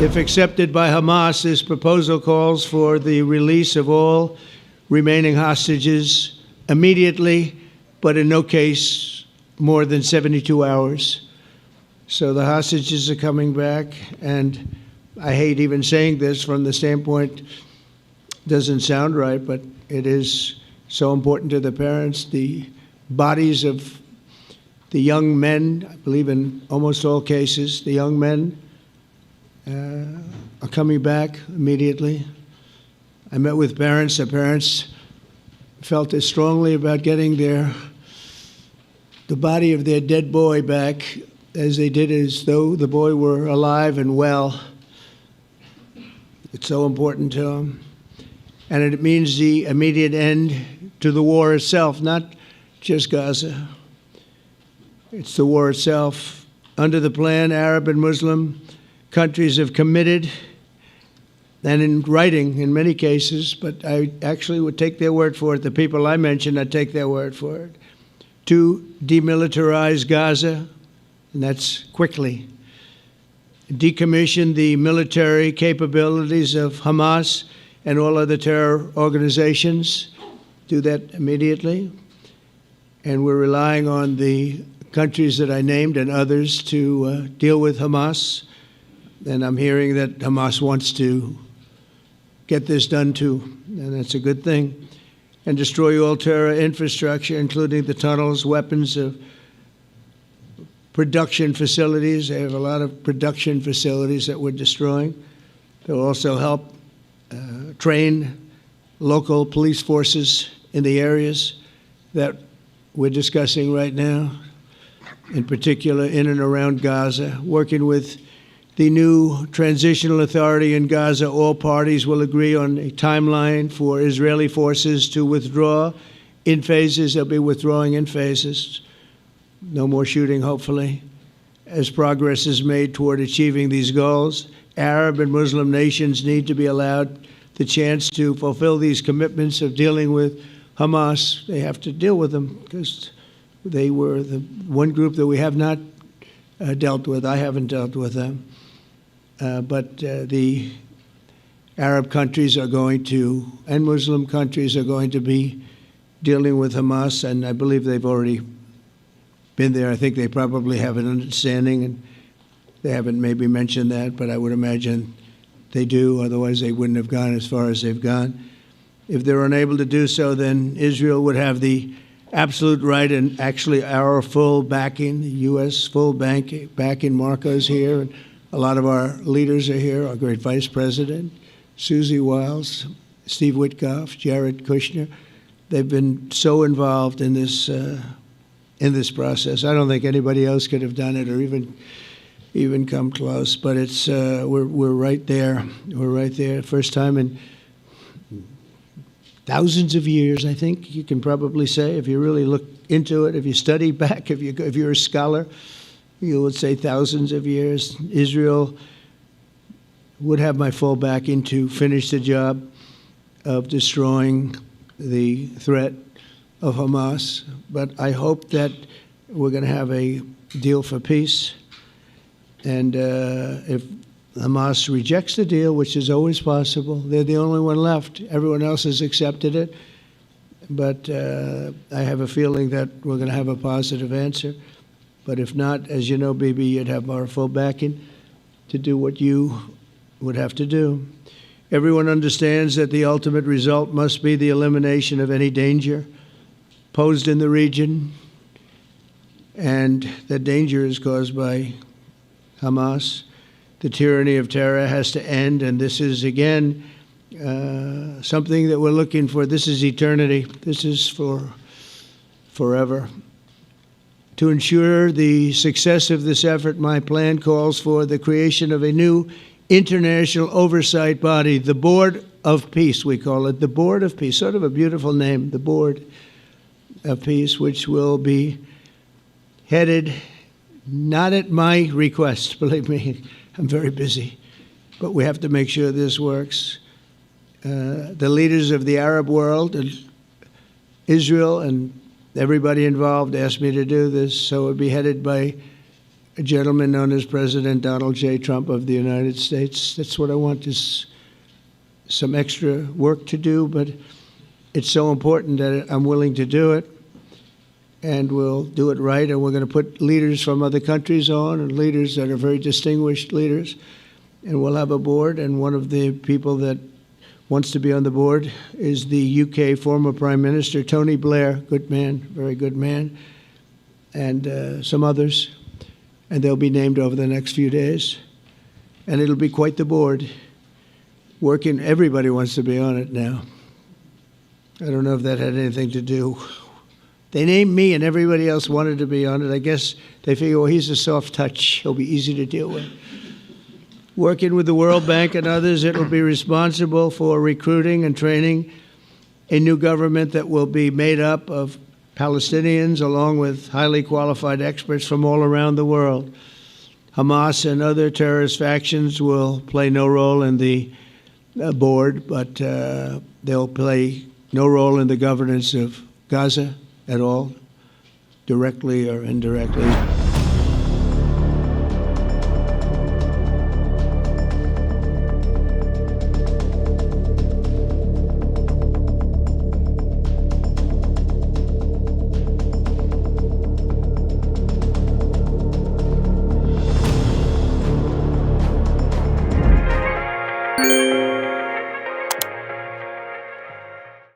If accepted by Hamas, this proposal calls for the release of all remaining hostages immediately, but in no case more than 72 hours. So the hostages are coming back, and I hate even saying this from the standpoint, doesn't sound right, but it is so important to the parents. The bodies of the young men, I believe in almost all cases, the young men are coming back immediately. I met with parents. The parents felt as strongly about getting the body of their dead boy back as they did as though the boy were alive and well. It's so important to them. And it means the immediate end to the war itself, not just Gaza. It's the war itself. Under the plan, Arab and Muslim countries have committed, and in writing in many cases, but I actually would take their word for it, the people I mentioned, I'd take their word for it, to demilitarize Gaza, and that's quickly. Decommission the military capabilities of Hamas and all other terror organizations. Do that immediately. And we're relying on the countries that I named and others to deal with Hamas. And I'm hearing that Hamas wants to get this done too, and that's a good thing. And destroy all terror infrastructure, including the tunnels, weapons, production facilities. They have a lot of production facilities that we're destroying. They'll also help train local police forces in the areas that we're discussing right now, in particular in and around Gaza, working with the new transitional authority in Gaza. All parties will agree on a timeline for Israeli forces to withdraw in phases. They'll be withdrawing in phases. No more shooting, hopefully, as progress is made toward achieving these goals. Arab and Muslim nations need to be allowed the chance to fulfill these commitments of dealing with Hamas. They have to deal with them because they were the one group that we have not dealt with. I haven't dealt with them. But the Arab countries are going to, and Muslim countries are going to be dealing with Hamas, and I believe they've already been there. I think they probably have an understanding, and they haven't maybe mentioned that, but I would imagine they do, otherwise they wouldn't have gone as far as they've gone. If they're unable to do so, then Israel would have the absolute right and actually our full backing, the U.S. full backing. Marco's here, and a lot of our leaders are here, our great Vice President, Susie Wiles, Steve Witkoff, Jared Kushner. They've been so involved in this process. I don't think anybody else could have done it or even come close. But it's we're right there. We're right there. First time in thousands of years, I think you can probably say, if you really look into it, if you study back, if you're a scholar, you would say thousands of years. Israel would have my full backing to finish the job of destroying the threat of Hamas. But I hope that we're going to have a deal for peace. And if Hamas rejects the deal, which is always possible, they're the only one left. Everyone else has accepted it. But I have a feeling that we're going to have a positive answer. But if not, as you know, Bibi, you'd have our full backing to do what you would have to do. Everyone understands that the ultimate result must be the elimination of any danger posed in the region, and that danger is caused by Hamas. The tyranny of terror has to end, and this is, again, something that we're looking for. This is eternity. This is for forever. To ensure the success of this effort, my plan calls for the creation of a new international oversight body, the Board of Peace, we call it, the Board of Peace, sort of a beautiful name, the Board of Peace, which will be headed, not at my request, believe me, I'm very busy, but we have to make sure this works. The leaders of the Arab world and Israel and everybody involved asked me to do this, so it would be headed by a gentleman known as President Donald J. Trump of the United States. That's what I want, is some extra work to do, but it's so important that I'm willing to do it, and we'll do it right, and we're going to put leaders from other countries on, and leaders that are very distinguished leaders, and we'll have a board, and one of the people that wants to be on the board is the UK former Prime Minister, Tony Blair, good man, very good man, and some others, and they'll be named over the next few days, and it'll be quite the board. Working, everybody wants to be on it now. I don't know if that had anything to do. They named me and everybody else wanted to be on it. I guess they figure, well, he's a soft touch. He'll be easy to deal with. Working with the World Bank and others, it will be responsible for recruiting and training a new government that will be made up of Palestinians along with highly qualified experts from all around the world. Hamas and other terrorist factions will play no role in the board, but they'll play no role in the governance of Gaza at all, directly or indirectly.